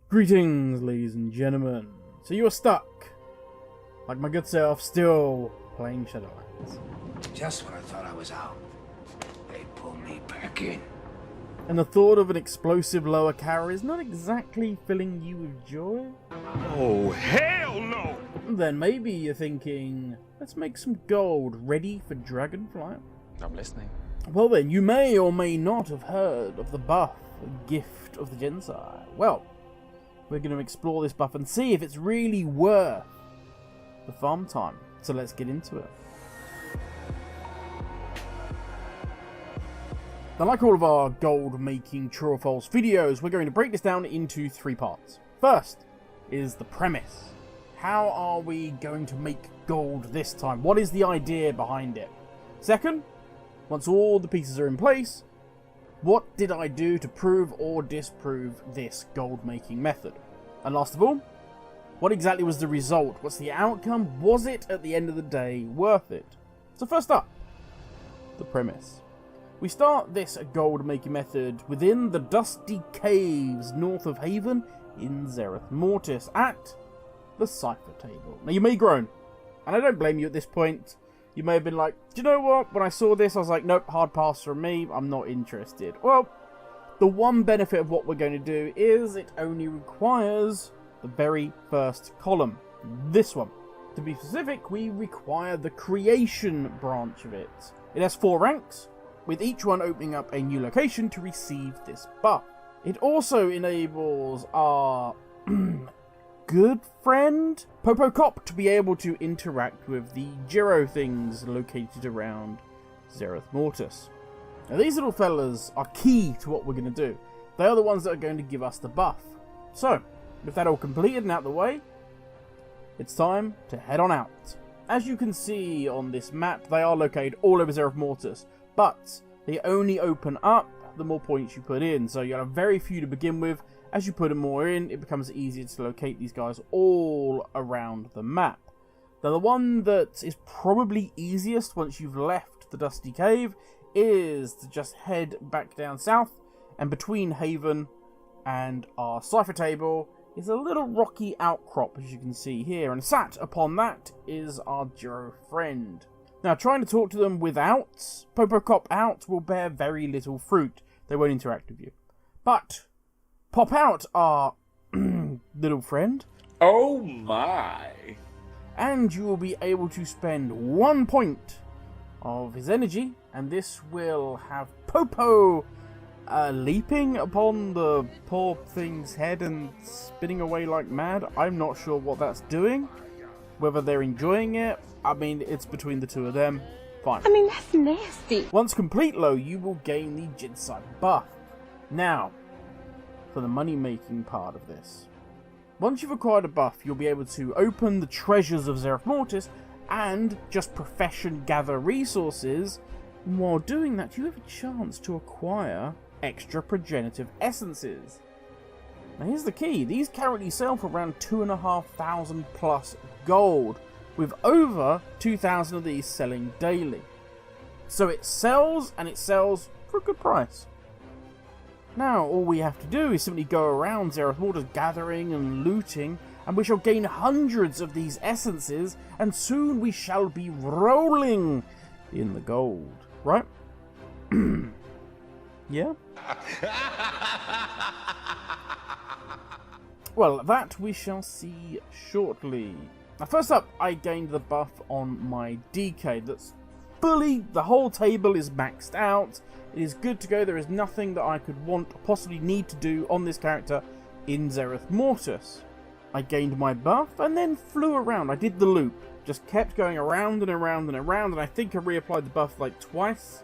Greetings, ladies and gentlemen. So you are stuck, like my good self, still playing Shadowlands. Just when I thought I was out, they pulled me back in. And the thought of an explosive lower carrier is not exactly filling you with joy? Oh, hell no! Then maybe you're thinking, let's make some gold ready for Dragonflight. I'm listening. Well then, you may or may not have heard of the buff, the gift of the Genesii. Well, we're going to explore this buff and see if it's really worth the farm time. So let's get into it. Now, like all of our gold making true or false videos, we're going to break this down into 3 parts. First is the premise. How are we going to make gold this time? What is the idea behind it? Second, once all the pieces are in place, what did I do to prove or disprove this gold making method? And last of all, what exactly was the result? What's the outcome? Was it, at the end of the day, worth it? So first up, the premise. We start this gold making method within the dusty caves north of Haven in Zereth Mortis at the cipher table. Now you may groan, and I don't blame you at this point. You may have been like, do you know what? When I saw this, I was like, nope, hard pass from me. I'm not interested. Well, the one benefit of what we're going to do is it only requires the very first column. This one. To be specific, we require the creation branch of it. It has 4 ranks, with each one opening up a new location to receive this buff. It also enables our good friend Popocop to be able to interact with the Jiro things located around Zereth Mortis. Now these little fellas are key to what we're going to do. They are the ones that are going to give us the buff. So, with that all completed and out of the way, it's time to head on out. As you can see on this map, they are located all over Zereth Mortis, but they only open up the more points you put in. So you have very few to begin with. As you put more in, it becomes easier to locate these guys all around the map. Now the one that is probably easiest once you've left the Dusty Cave is to just head back down south, and between Haven and our cipher table is a little rocky outcrop, as you can see here, and sat upon that is our Jiro friend. Now trying to talk to them without Popocop out will bear very little fruit. They won't interact with you. But pop out our little friend. Oh my! And you will be able to spend 1 point of his energy, and this will have Popo leaping upon the poor thing's head and spinning away like mad. I'm not sure what that's doing. Whether they're enjoying it, I mean, it's between the two of them. Fine. I mean, that's nasty. Once complete, though, you will gain the Genesii buff. Now, for the money-making part of this. Once you've acquired a buff, you'll be able to open the treasures of Zereth Mortis and just profession gather resources. And while doing that, you have a chance to acquire extra Progenitor Essences. Now here's the key. These currently sell for around 2,500 plus gold, with over 2,000 of these selling daily. So it sells, and it sells for a good price. Now, all we have to do is simply go around Zereth Mortis gathering and looting, and we shall gain hundreds of these essences, and soon we shall be rolling in the gold. Right? Yeah? Well, that we shall see shortly. Now, first up, I gained the buff on my DK. That's fully, the whole table is maxed out. It is good to go. There is nothing that I could want or possibly need to do on this character in Zereth Mortis. I gained my buff and then flew around. I did the loop. Just kept going around and around and around, and I think I reapplied the buff like twice.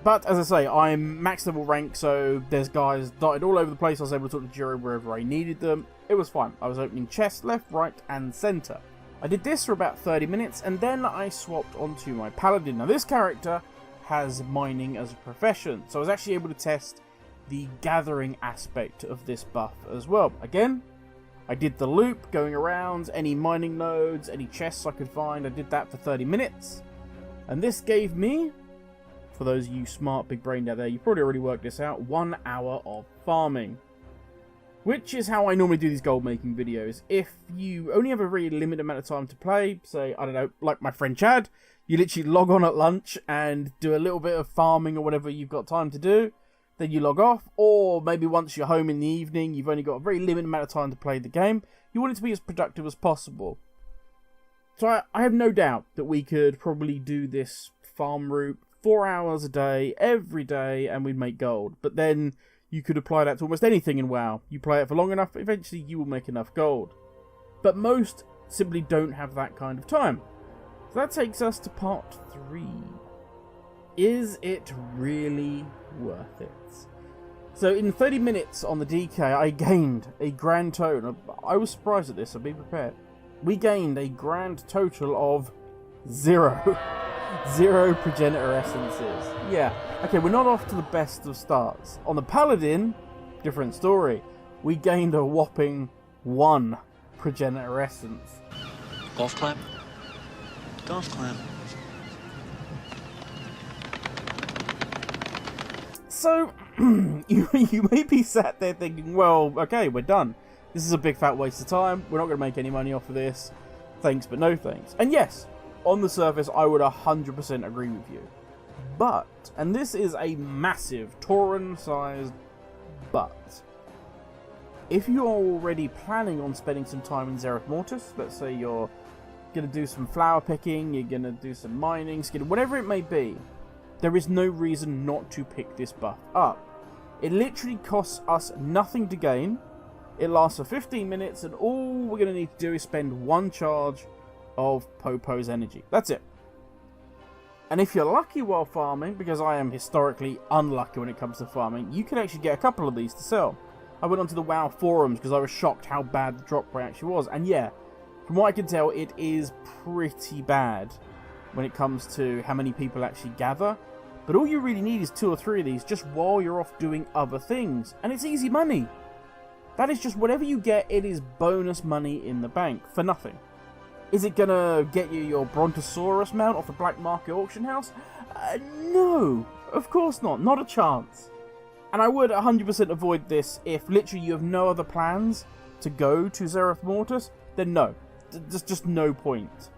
But as I say, I'm max level rank, so there's guys dotted all over the place. I was able to talk to Jiro wherever I needed them. It was fine. I was opening chests left, right, and center. I did this for about 30 minutes, and then I swapped onto my paladin. Now this character has mining as a profession, so I was actually able to test the gathering aspect of this buff as well. Again, I did the loop, going around, any mining nodes, any chests I could find. I did that for 30 minutes, and this gave me, for those of you smart big brain out there, you probably already worked this out, 1 hour of farming. Which is how I normally do these gold making videos. If you only have a really limited amount of time to play, say, I don't know, like my friend Chad, you literally log on at lunch and do a little bit of farming or whatever you've got time to do, then you log off, or maybe once you're home in the evening, you've only got a very limited amount of time to play the game, you want it to be as productive as possible. So I have no doubt that we could probably do this farm route 4 hours a day, every day, and we'd make gold. But then you could apply that to almost anything in WoW. You play it for long enough, eventually you will make enough gold. But most simply don't have that kind of time. So that takes us to part 3. Is it really worth it? So in 30 minutes on the DK, I gained a grand total. I was surprised at this, so be prepared. We gained a grand total of 0. 0 Progenitor Essences. Yeah, okay, we're not off to the best of starts. On the Paladin, different story. We gained a whopping 1 Progenitor Essence. Golf clap? Golf clap. So, you may be sat there thinking, well, okay, we're done. This is a big fat waste of time. We're not going to make any money off of this. Thanks, but no thanks. And yes, on the surface, I would 100% agree with you. But, and this is a massive Tauren-sized but, if you're already planning on spending some time in Zereth Mortis, let's say you're going to do some flower picking, you're going to do some mining, whatever it may be, there is no reason not to pick this buff up. It literally costs us nothing to gain. It lasts for 15 minutes, and all we're going to need to do is spend 1 charge of Popo's energy. That's it. And if you're lucky while farming, because I am historically unlucky when it comes to farming, you can actually get a couple of these to sell. I went onto the WoW forums because I was shocked how bad the drop rate actually was. And yeah, from what I can tell, it is pretty bad when it comes to how many people actually gather. But all you really need is 2 or 3 of these just while you're off doing other things. And it's easy money. That is just whatever you get, it is bonus money in the bank for nothing. Is it gonna get you your Brontosaurus mount off the black market auction house? No, of course not. Not a chance. And I would 100% avoid this if literally you have no other plans to go to Zereth Mortis, then no. There's just no point.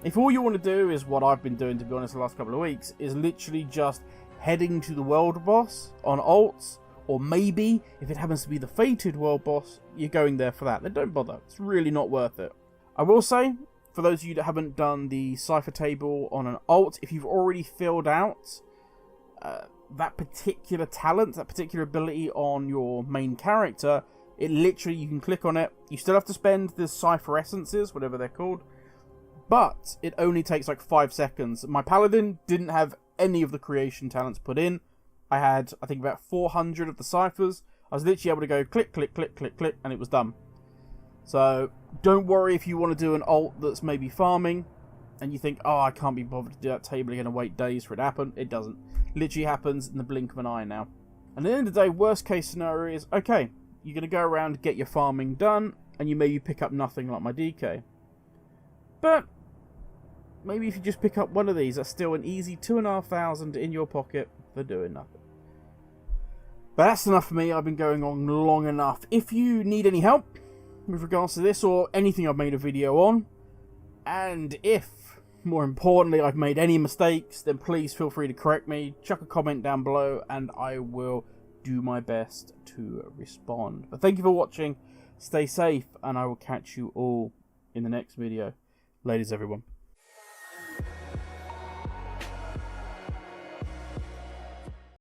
If all you want to do is what I've been doing, to be honest, the last couple of weeks, is literally just heading to the world boss on alts, or maybe, if it happens to be the fated world boss, you're going there for that, then don't bother. It's really not worth it. I will say, for those of you that haven't done the cipher table on an alt, if you've already filled out that particular talent, that particular ability on your main character, it literally, you can click on it. You still have to spend the cipher essences, whatever they're called, but it only takes like 5 seconds. My paladin didn't have any of the creation talents put in. I had, I think, about 400 of the ciphers. I was literally able to go click, click, click, click, click, and it was done. So don't worry if you want to do an alt that's maybe farming and you think, oh, I can't be bothered to do that table, you're going to wait days for it to happen. It doesn't. Literally happens in the blink of an eye now. And at the end of the day, worst case scenario is, okay, you're going to go around, get your farming done, and you maybe pick up nothing like my DK. But maybe if you just pick up one of these, that's still an easy 2,500 in your pocket for doing nothing. But that's enough for me. I've been going on long enough. If you need any help with regards to this or anything I've made a video on, and if, more importantly, I've made any mistakes, then please feel free to correct me, chuck a comment down below, and I will do my best to respond. But thank you for watching, stay safe, and I will catch you all in the next video. Ladies, everyone.